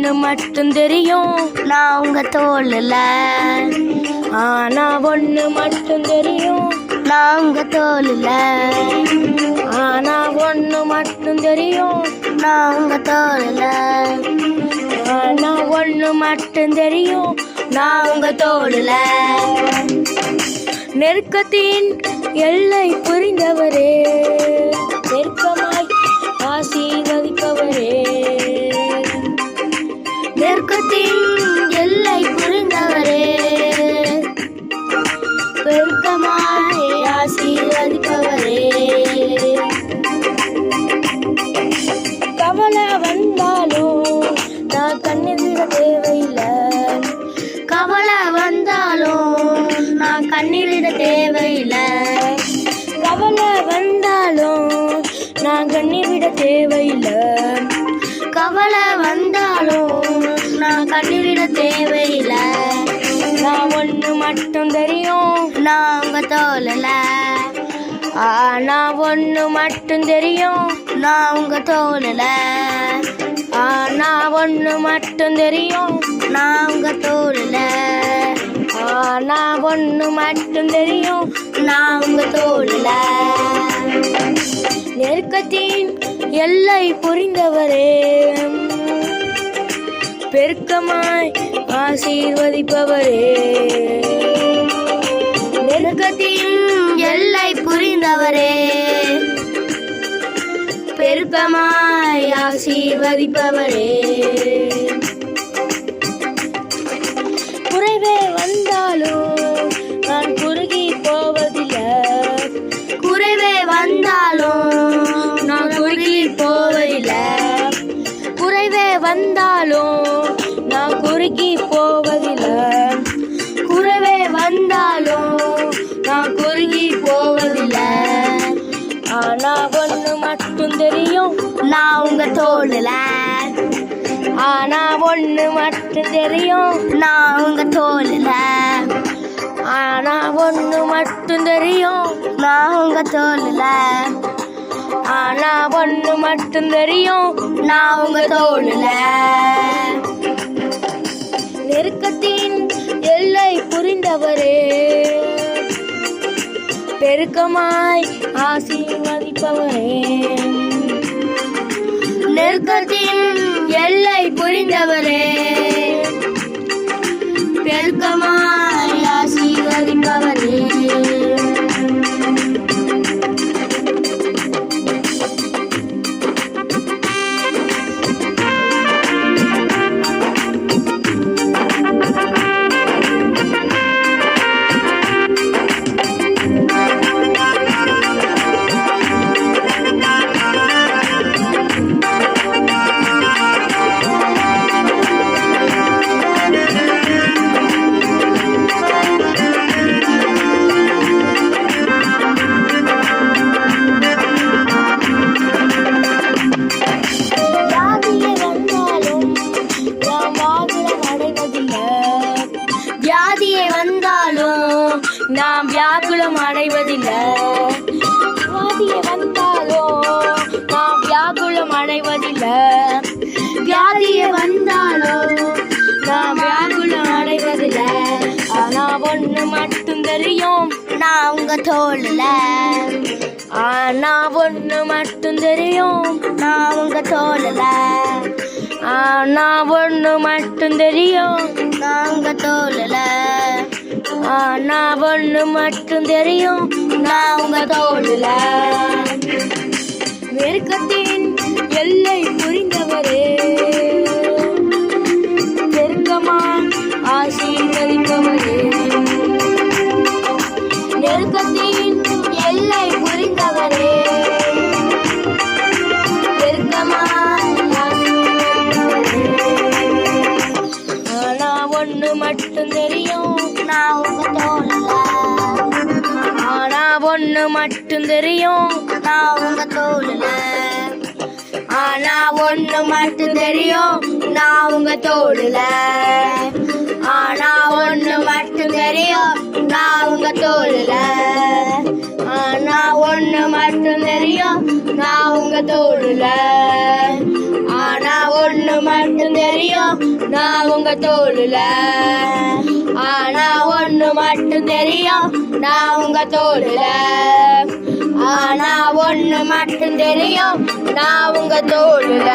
ஒண்ணு மட்டும் தெரியும், நான் உங்க தோளுல. ஆனா ஒண்ணு மட்டும் தெரியும், நான் உங்க தோளுல. ஆனா ஒண்ணு மட்டும் தெரியும், நான் உங்க தோளுல. ஆனா ஒண்ணு மட்டும் தெரியும், நான் உங்க தோளுல. நெருக்கத்தின் எல்லை புரிந்தவரே, நெருக்கமாய் ஆசீர்வதிப்பவரே. நெருக்கத்தின் எல்லை புரிந்தவரே, பெருக்கமாய் ஆசீர்வதிப்பவரே. கவலை வந்தாலும் நான் கண்ணீர் விட தேவையில்லை, கவலை வந்தாலும் நான் கண்ணீரிட தேவையில்லை. கவலை வந்தாலும் நான் கண்ணீர் விட தேவையில்லை. கவலை வந்தாலும் நான் கண்ணீரிட தேவையில்லை. நான் ஒண்ணு மட்டும் தெரியும், நான் உங்க தோளுல. ஆனா ஒண்ணு மட்டும் தெரியும், நான் உங்க தோளுல. ஆனா ஒண்ணு மட்டும் தெரியும், நான் உங்க தோளுல. ஆனா ஒண்ணு மட்டும் தெரியும், நான் உங்க தோளுல. நெருக்கத்தின் எல்லை புரிந்தவரே, பெருக்கமாய் ஆசீர்வதிப்பவரே. நெருக்கத்தின் எல்லை புரிந்தவரே, பெருக்கமாய் ஆசீர்வதிப்பவரே. குறைவே வந்தாலும் நான் குறுகி போவதில்லை, குறைவே வந்தாலும் நான் குறுகி போவதில்லை. குறைவே வந்தாலும் நான் குறுகி போவதில்லை, குறைவே வந்தாலும் நான் குறுகி போவதில்லை. ஆனா ஒண்ணு மட்டும் தெரியும், நான் உங்க தோளுல. ஆனா ஒண்ணு மட்டும் தெரியும், நான் உங்க தோளுல. ஆனா ஒண்ணு மட்டும் தெரியும், நான் உங்க தோளுல. ஆனா ஒண்ணு மட்டும் தெரியும், நான் உங்க தோளுல. நெருக்கத்தின் எல்லை புரிந்தவரே, பெருக்கமாய் ஆசீர்வதிப்பவரே. நெருக்கத்தின் எல்லை புரிந்தவரே, பெருக்கமாய் ஆசீர்வதிப்பவரே. வியாதியே வந்தாலும் நாம் வியாகுலம் அடைவதில்லை, வியாதியே வந்தாலும் நாம் வியாகுலம் அடைவதில்லை. வியாதியே வந்தாலும் நாம் வியாகுலம் அடைவதில்லை. ஆனா ஒண்ணு மட்டும் தெரியும், நான் உங்க தோளுல. ஆனா ஒண்ணு மட்டும் தெரியும், நான் உங்க தோளுல. ஆனா ஒண்ணு மட்டும் தெரியும், நான் உங்க தோளுல. ஆனா ஒண்ணு மட்டும் தெரியும், நான் உங்க தோளுல. நெருக்கத்தின் எல்லை புரிந்தவரே, பெருக்கமாய் ஆசீர்வதிப்பவரே. நெருக்கத்தின் எல்லை புரிந்தவரே, பெருக்கமாய் ஆசீர்வதிப்பவரே. ஆனா ஒண்ணு மட்டும் தெரியும், நான் உங்க தோளுல. ஆனா ஒண்ணு மட்டும் தெரியும், நான் உங்க தோளுல. ஆனா ஒண்ணு மட்டும் தெரியும், நான் உங்க தோளுல. ஆனா ஒண்ணு மட்டும் தெரியும், நான் உங்க தோளுல. ஆனா ஒண்ணு மட்டும் தெரியும், நான் உங்க தோளுல. ஆனா ஒண்ணு மட்டும் தெரியும். தெரியும் நான் உங்க தோளுல. ஆனா ஒண்ணு மட்டும் தெரியும் நான் உங்க தோளுல. ஆனா ஒண்ணு மட்டும் தெரியும் நான் உங்க தோளுல.